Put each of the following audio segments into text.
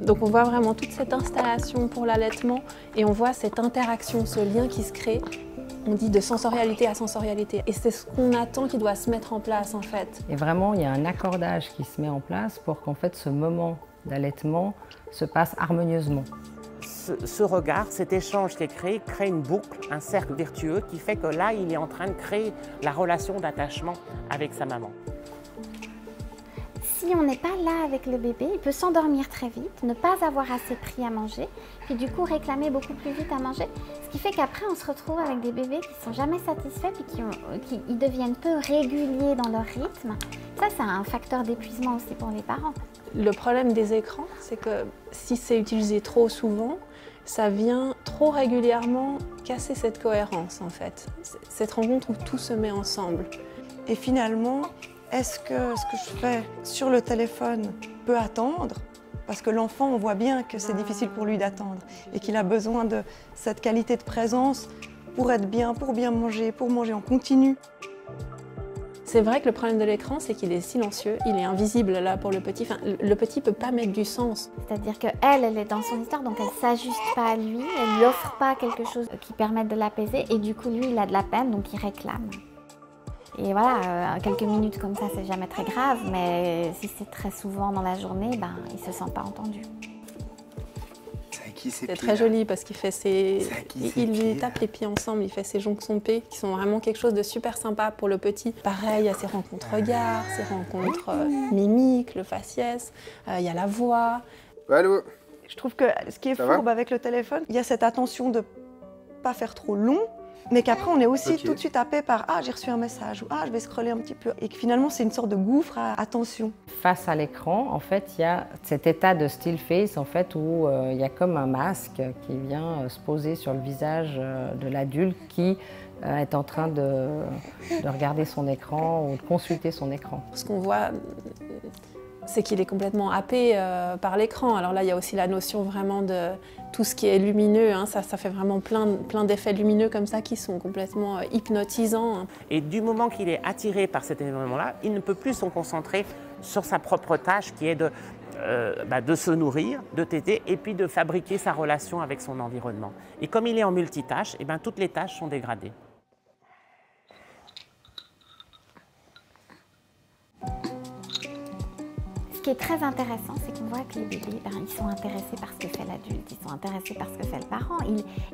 Donc on voit vraiment toute cette installation pour l'allaitement et on voit cette interaction, ce lien qui se crée. On dit de sensorialité à sensorialité et c'est ce qu'on attend qui doit se mettre en place en fait. Et vraiment, il y a un accordage qui se met en place pour qu'en fait ce moment d'allaitement se passe harmonieusement. Ce regard, cet échange qui est créé, crée une boucle, un cercle vertueux qui fait que là, il est en train de créer la relation d'attachement avec sa maman. Si on n'est pas là avec le bébé, il peut s'endormir très vite, ne pas avoir assez pris à manger, puis du coup réclamer beaucoup plus vite à manger. Ce qui fait qu'après on se retrouve avec des bébés qui ne sont jamais satisfaits et qui deviennent peu réguliers dans leur rythme. Ça, c'est un facteur d'épuisement aussi pour les parents. Le problème des écrans, c'est que si c'est utilisé trop souvent, ça vient trop régulièrement casser cette cohérence en fait. Cette rencontre où tout se met ensemble. Et finalement, est-ce que ce que je fais sur le téléphone peut attendre? Parce que l'enfant, on voit bien que c'est difficile pour lui d'attendre et qu'il a besoin de cette qualité de présence pour être bien, pour bien manger, pour manger en continu. C'est vrai que le problème de l'écran, c'est qu'il est silencieux, il est invisible là pour le petit. Enfin, le petit ne peut pas mettre du sens. C'est-à-dire qu'elle est dans son histoire, donc elle ne s'ajuste pas à lui, elle ne lui offre pas quelque chose qui permette de l'apaiser et du coup, lui, il a de la peine, donc il réclame. Et voilà, quelques minutes comme ça, c'est jamais très grave, mais si c'est très souvent dans la journée, ben, il ne se sent pas entendu. C'est très joli parce qu'il fait ses... Il tape les pieds ensemble, il fait ses jonctions de paix qui sont vraiment quelque chose de super sympa pour le petit. Pareil, il y a ses rencontres regards, ses rencontres mimiques, le faciès, il y a la voix. Allô? Je trouve que ce qui est fourbe avec le téléphone, il y a cette attention de ne pas faire trop long, mais qu'après on est aussi tout de suite happé par « Ah, j'ai reçu un message » ou « Ah, je vais scroller un petit peu » et que finalement c'est une sorte de gouffre à attention. Face à l'écran, en fait, il y a cet état de still face en fait, où il y a comme un masque qui vient se poser sur le visage de l'adulte qui est en train de regarder son écran ou de consulter son écran. Ce qu'on voit, c'est qu'il est complètement happé par l'écran. Alors là, il y a aussi la notion vraiment de tout ce qui est lumineux, hein. Ça fait vraiment plein d'effets lumineux comme ça qui sont complètement hypnotisants. Et du moment qu'il est attiré par cet événement-là, il ne peut plus se concentrer sur sa propre tâche qui est de se nourrir, de téter et puis de fabriquer sa relation avec son environnement. Et comme il est en multitâche, eh ben, toutes les tâches sont dégradées. Ce qui est très intéressant, c'est qu'on voit que les bébés, ils sont intéressés par ce que fait l'adulte, ils sont intéressés par ce que fait le parent.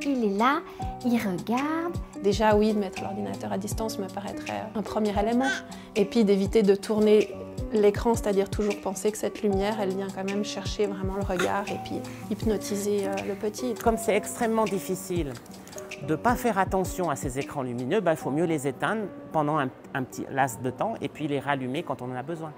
Il est là, il regarde. Déjà, oui, de mettre l'ordinateur à distance me paraîtrait un premier élément. Et puis d'éviter de tourner l'écran, c'est-à-dire toujours penser que cette lumière, elle vient quand même chercher vraiment le regard et puis hypnotiser le petit. Comme c'est extrêmement difficile de ne pas faire attention à ces écrans lumineux, il faut mieux les éteindre pendant un petit laps de temps et puis les rallumer quand on en a besoin.